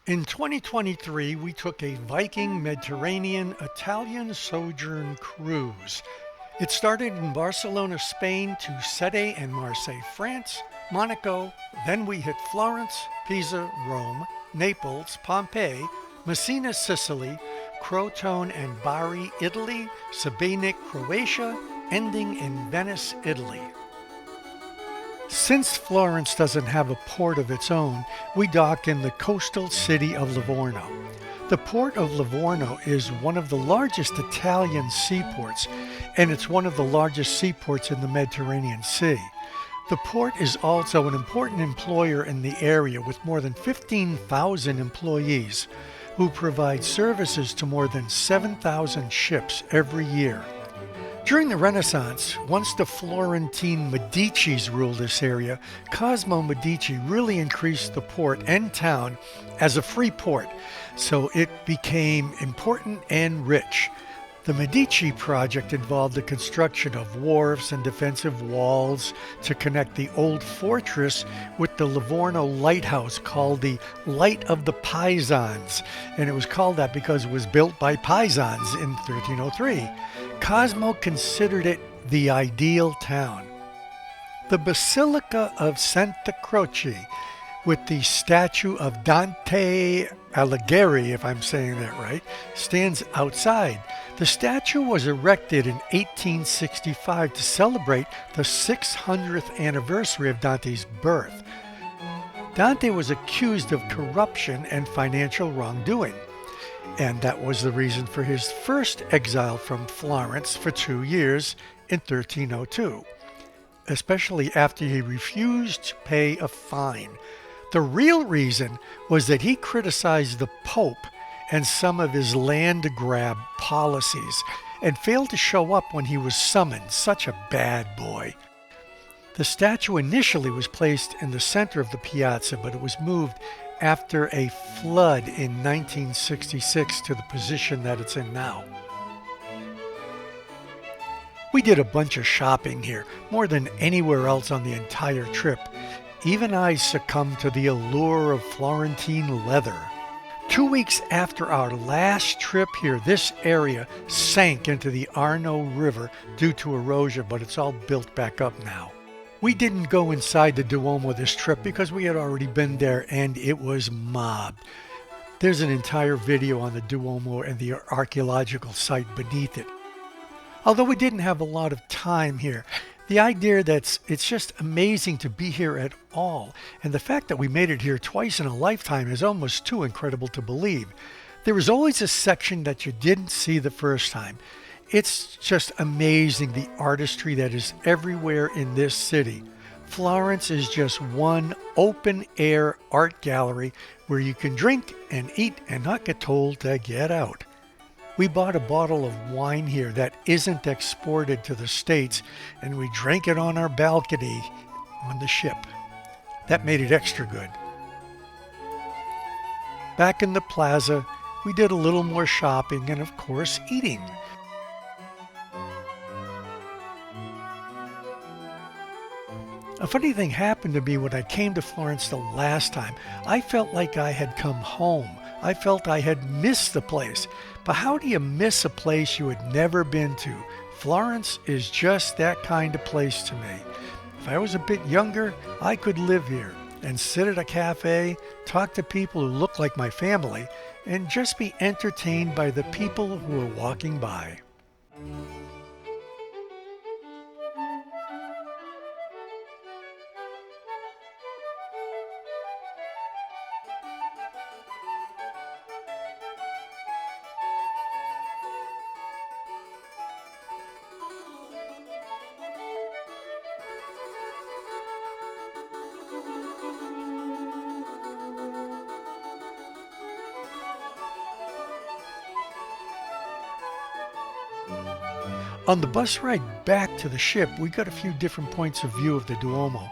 In 2023, we took a Viking Mediterranean Italian Sojourn cruise. It started in Barcelona, Spain to Sète and Marseille, France, Monaco, then we hit Florence, Pisa, Rome, Naples, Pompeii, Messina, Sicily, Crotone and Bari, Italy, Šibenik, Croatia, ending in Venice, Italy. Since Florence doesn't have a port of its own, we docked in the coastal city of Livorno. The port of Livorno is one of the largest Italian seaports, and it's one of the largest seaports in the Mediterranean Sea. The port is also an important employer in the area with more than 15,000 employees who provide services to more than 7,000 ships every year. During the Renaissance, once the Florentine Medicis ruled this area, Cosimo Medici really increased the port and town as a free port, so it became important and rich. The Medici project involved the construction of wharves and defensive walls to connect the old fortress with the Livorno lighthouse called the Light of the Pisans, and it was called that because it was built by Pisans in 1303. Cosimo considered it the ideal town. The Basilica of Santa Croce, with the statue of Dante Alighieri, if I'm saying that right, stands outside. The statue was erected in 1865 to celebrate the 600th anniversary of Dante's birth. Dante was accused of corruption and financial wrongdoing, and that was the reason for his first exile from Florence for 2 years in 1302, especially after he refused to pay a fine. The real reason was that he criticized the Pope and some of his land grab policies and failed to show up when he was summoned. Such a bad boy. The statue initially was placed in the center of the piazza, but it was moved after a flood in 1966 to the position that it's in now. We did a bunch of shopping here, more than anywhere else on the entire trip. Even I succumbed to the allure of Florentine leather. 2 weeks after our last trip here, this area sank into the Arno River due to erosion, but it's all built back up now. We didn't go inside the Duomo this trip because we had already been there and it was mobbed. There's an entire video on the Duomo and the archaeological site beneath it. Although we didn't have a lot of time here, the idea that it's just amazing to be here at all, and the fact that we made it here twice in a lifetime is almost too incredible to believe. There was always a section that you didn't see the first time. It's just amazing the artistry that is everywhere in this city. Florence is just one open-air art gallery where you can drink and eat and not get told to get out. We bought a bottle of wine here that isn't exported to the States, and we drank it on our balcony on the ship. That made it extra good. Back in the plaza, we did a little more shopping and, of course, eating. A funny thing happened to me when I came to Florence the last time. I felt like I had come home. I felt I had missed the place. But how do you miss a place you had never been to? Florence is just that kind of place to me. If I was a bit younger, I could live here and sit at a cafe, talk to people who look like my family, and just be entertained by the people who are walking by. On the bus ride back to the ship, we got a few different points of view of the Duomo.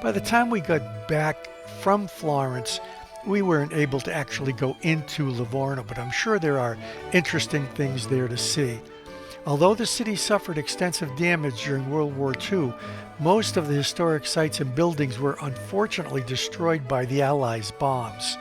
By the time we got back from Florence, we weren't able to actually go into Livorno, but I'm sure there are interesting things there to see. Although the city suffered extensive damage during World War II, most of the historic sites and buildings were unfortunately destroyed by the Allies' bombs.